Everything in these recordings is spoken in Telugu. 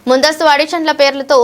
ముందస్తు ఆడిషన్ల పేర్లతో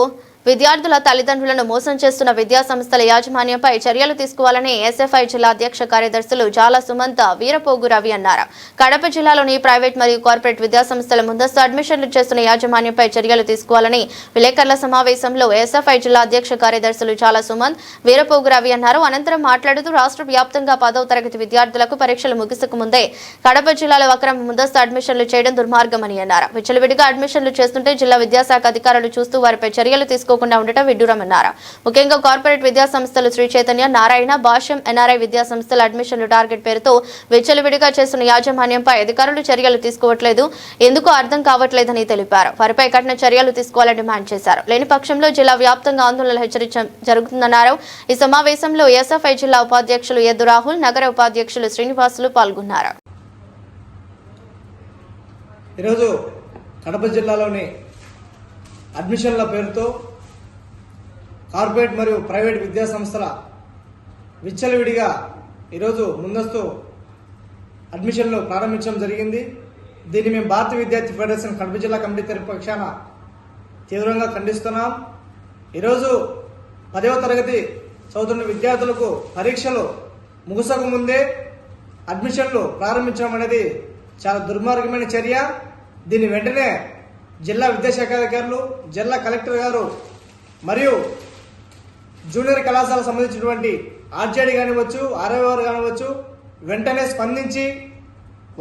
విద్యార్థుల తల్లిదండ్రులను మోసం చేస్తున్న విద్యా సంస్థల యాజమాన్యంపై చర్యలు తీసుకోవాలని ఎస్ఎఫ్ఐ జిల్లా అధ్యక్ష కార్యదర్శులు జాల సుమంత వీరపోగు రవి అన్నారు. కడప జిల్లాలోని ప్రైవేట్ మరియు కార్పొరేట్ విద్యా సంస్థల ముందస్తు అడ్మిషన్లు చేస్తున్న యాజమాన్యంపై చర్యలు తీసుకోవాలని విలేకరుల సమావేశంలో ఎస్ఎఫ్ఐ జిల్లా అధ్యక్ష కార్యదర్శులు జాల సుమంత్ వీరపోగు రవి అన్నారు. అనంతరం మాట్లాడుతూ రాష్ట్ర వ్యాప్తంగా 10వ తరగతి విద్యార్థులకు పరీక్షలు ముగిసక ముందే కడప జిల్లాలో అక్రమ ముందస్తు అడ్మిషన్లు చేయడం దుర్మార్గమని అన్నారు. విచ్చలవిడిగా అడ్మిషన్లు చేస్తుంటే జిల్లా విద్యాశాఖ అధికారులు చూస్తూ వారిపై చర్యలు తీసుకోకుండా ఉండటం విడ్డూరమన్నారు. ముఖ్యంగా కార్పొరేట్ విద్యా సంస్థలు శ్రీ చైతన్య, నారాయణ, భాష్యం, ఎన్ఆర్ఐ విద్యా సంస్థల అడ్మిషన్లు టార్గెట్ పేరుతో విచ్చలవిడిగా చేస్తున్న యాజమాన్యంపై అధికారులు చర్యలు తీసుకోవట్లేదు, ఎందుకు అర్థం కావట్లేదని తెలిపారు. వారిపై కఠిన చర్యలు తీసుకోవాలని డిమాండ్ చేశారు. లేని పక్షంలో జిల్లా వ్యాప్తంగా ఆందోళనలు హెచ్చరించడం జరుగుతుందన్నారు. ఈ సమావేశంలో ఎస్ఎఫ్ఐ జిల్లా ఉపాధ్యక్షులు ఎద్దు రాహుల్, నగర ఉపాధ్యక్షులు శ్రీనివాసులు పాల్గొన్నారు. ఈరోజు కడప జిల్లాలోని అడ్మిషన్ల పేరుతో కార్పొరేట్ మరియు ప్రైవేట్ విద్యా సంస్థల విచ్చలవిడిగా ఈరోజు ముందస్తు అడ్మిషన్లు ప్రారంభించడం జరిగింది. దీన్ని మేము భారతీయ విద్యార్థి ఫెడరేషన్ కడప జిల్లా కమిటీ తరపు పక్షాన తీవ్రంగా ఖండిస్తున్నాం. ఈరోజు 10వ తరగతి చదువుతున్న విద్యార్థులకు పరీక్షలు ముగిసక ముందే అడ్మిషన్లు ప్రారంభించడం అనేది చాలా దుర్మార్గమైన చర్య. దీన్ని వెంటనే జిల్లా విద్యాశాఖ అధికారులు, జిల్లా కలెక్టర్ గారు మరియు జూనియర్ కళాశాలకు సంబంధించినటువంటి ఆర్జేడీ కానివచ్చు, ఆర్ఐఓ కానివచ్చు వెంటనే స్పందించి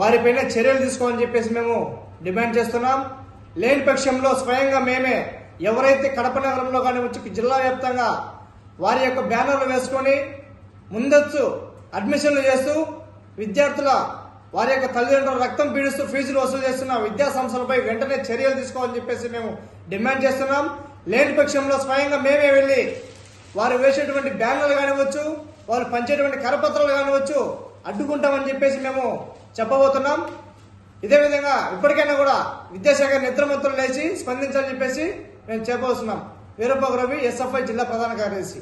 వారిపైన చర్యలు తీసుకోవాలని చెప్పేసి మేము డిమాండ్ చేస్తున్నాం. లేని పక్షంలో స్వయంగా మేమే ఎవరైతే కడప నగరంలో కానివచ్చు జిల్లా వ్యాప్తంగా వారి యొక్క బ్యానర్లు వేసుకొని ముందస్తు అడ్మిషన్లు చేస్తూ విద్యార్థుల వారి యొక్క తల్లిదండ్రుల రక్తం పీడిస్తూ ఫీజులు వసూలు చేస్తున్న విద్యా సంస్థలపై వెంటనే చర్యలు తీసుకోవాలని చెప్పేసి మేము డిమాండ్ చేస్తున్నాం. లేని పక్షంలో స్వయంగా మేమే వెళ్ళి వారు వేసేటువంటి బ్యానర్లు కానివచ్చు, వారు పంచేటువంటి కరపత్రాలు కానివచ్చు అడ్డుకుంటామని చెప్పేసి మేము చెప్పబోతున్నాం. ఇదే విధంగా ఇప్పటికైనా కూడా విద్యాశాఖ నిద్రమంతులు లేచి స్పందించాలని చెప్పేసి మేము చెప్పబోతున్నాం. వీరపోగు రవి, ఎస్ఎఫ్ఐ జిల్లా ప్రధాన కార్యదర్శి.